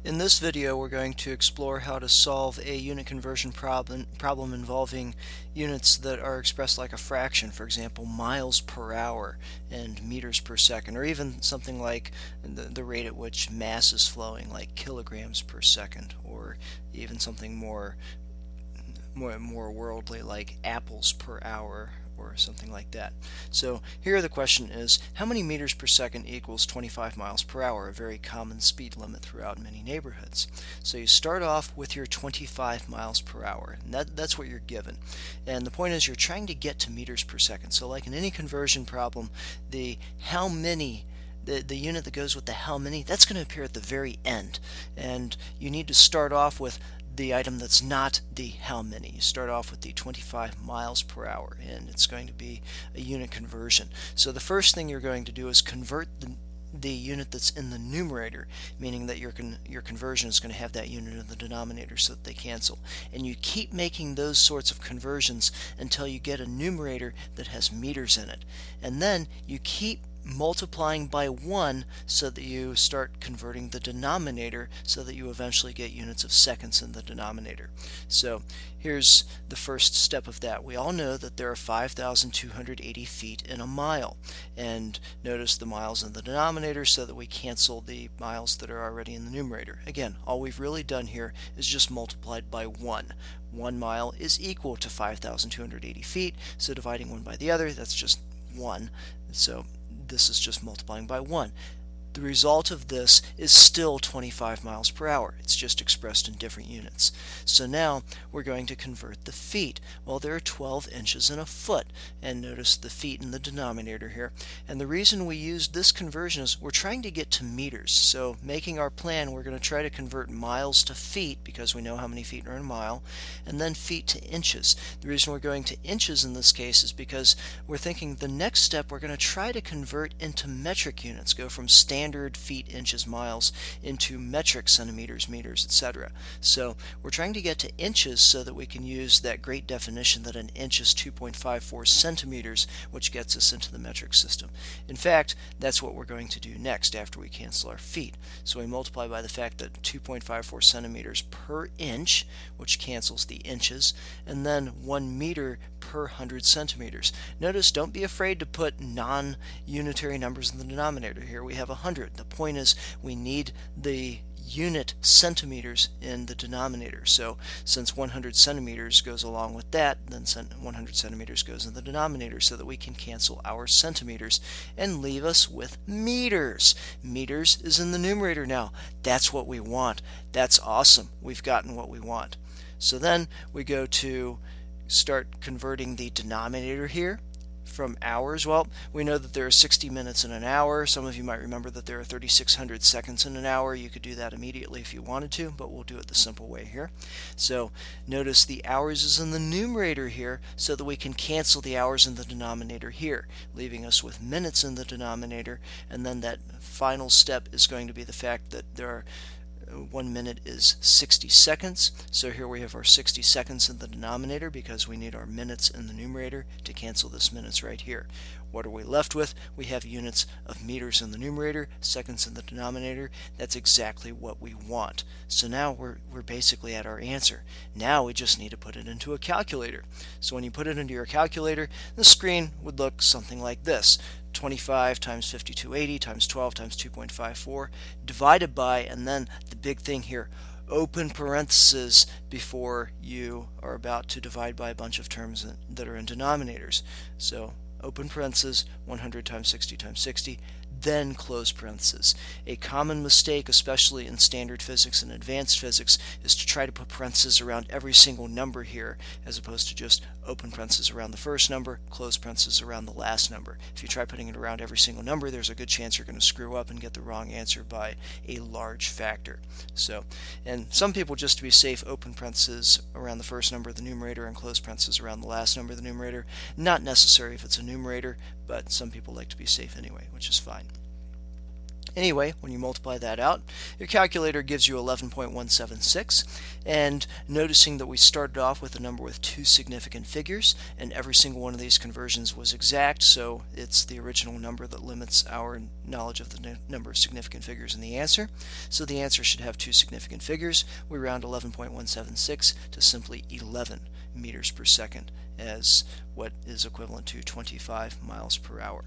In this video, we're going to explore how to solve a unit conversion problem involving units that are expressed like a fraction, for example, miles per hour and meters per second, or even something like the rate at which mass is flowing, like kilograms per second, or even something more worldly like apples per hour or something like that. So here the question is, how many meters per second equals 25 miles per hour, a very common speed limit throughout many neighborhoods. So you start off with your 25 miles per hour, and that's what you're given. And the point is you're trying to get to meters per second. So like in any conversion problem, the how many the unit that goes with the how many, that's going to appear at the very end. And you need to start off with the item that's not the how many. You start off with the 25 miles per hour, and it's going to be a unit conversion. So the first thing you're going to do is convert the unit that's in the numerator, meaning that your conversion is going to have that unit in the denominator so that they cancel. And you keep making those sorts of conversions until you get a numerator that has meters in it. And then you keep multiplying by 1 so that you start converting the denominator so that you eventually get units of seconds in the denominator. So here's the first step of that. We all know that there are 5,280 feet in a mile, and notice the miles in the denominator so that we cancel the miles that are already in the numerator. Again, all we've really done here is just multiplied by 1. 1 mile is equal to 5,280 feet, so dividing one by the other, that's just 1. So this is just multiplying by 1. The result of this is still 25 miles per hour. It's just expressed in different units. So now we're going to convert the feet. Well, there are 12 inches in a foot, and notice the feet in the denominator here. And the reason we used this conversion is we're trying to get to meters. So making our plan, we're going to try to convert miles to feet because we know how many feet are in a mile, and then feet to inches. The reason we're going to inches in this case is because we're thinking the next step we're going to try to convert into metric units, go from standard feet, inches, miles into metric, centimeters, meters, etc. So we're trying to get to inches so that we can use that great definition that an inch is 2.54 centimeters, which gets us into the metric system. In fact, that's what we're going to do next after we cancel our feet. So we multiply by the fact that 2.54 centimeters per inch, which cancels the inches, and then 1 meter per 100 centimeters. Notice, don't be afraid to put non-unitary numbers in the denominator. Here we have 100. The point is we need the unit centimeters in the denominator. So since 100 centimeters goes along with that, then 100 centimeters goes in the denominator so that we can cancel our centimeters and leave us with meters. Meters is in the numerator now. That's what we want. That's awesome. We've gotten what we want. So then we go to start converting the denominator here from hours. Well, we know that there are 60 minutes in an hour. Some of you might remember that there are 3,600 seconds in an hour. You could do that immediately if you wanted to, but we'll do it the simple way here. So notice the hours is in the numerator here so that we can cancel the hours in the denominator here, leaving us with minutes in the denominator. And then that final step is going to be the fact that there are 1 minute is 60 seconds. So here we have our 60 seconds in the denominator because we need our minutes in the numerator to cancel this minutes right here. What are we left with? We have units of meters in the numerator, seconds in the denominator. That's exactly what we want. So now we're basically at our answer. Now we just need to put it into a calculator. So when you put it into your calculator, the screen would look something like this. 25 times 5280 times 12 times 2.54 divided by, and then the big thing here, open parentheses before you are about to divide by a bunch of terms that are in denominators. So open parentheses, 100 times 60 times 60, then close parentheses. A common mistake, especially in standard physics and advanced physics, is to try to put parentheses around every single number here, as opposed to just open parentheses around the first number, close parentheses around the last number. If you try putting it around every single number, there's a good chance you're going to screw up and get the wrong answer by a large factor. So, and some people, just to be safe, open parentheses around the first number of the numerator and close parentheses around the last number of the numerator. Not necessary if it's a numerator, but some people like to be safe anyway, which is fine. Anyway, when you multiply that out, your calculator gives you 11.176, and noticing that we started off with a number with two significant figures, and every single one of these conversions was exact, so it's the original number that limits our knowledge of the number of significant figures in the answer. So the answer should have two significant figures. We round 11.176 to simply 11 meters per second as what is equivalent to 25 miles per hour.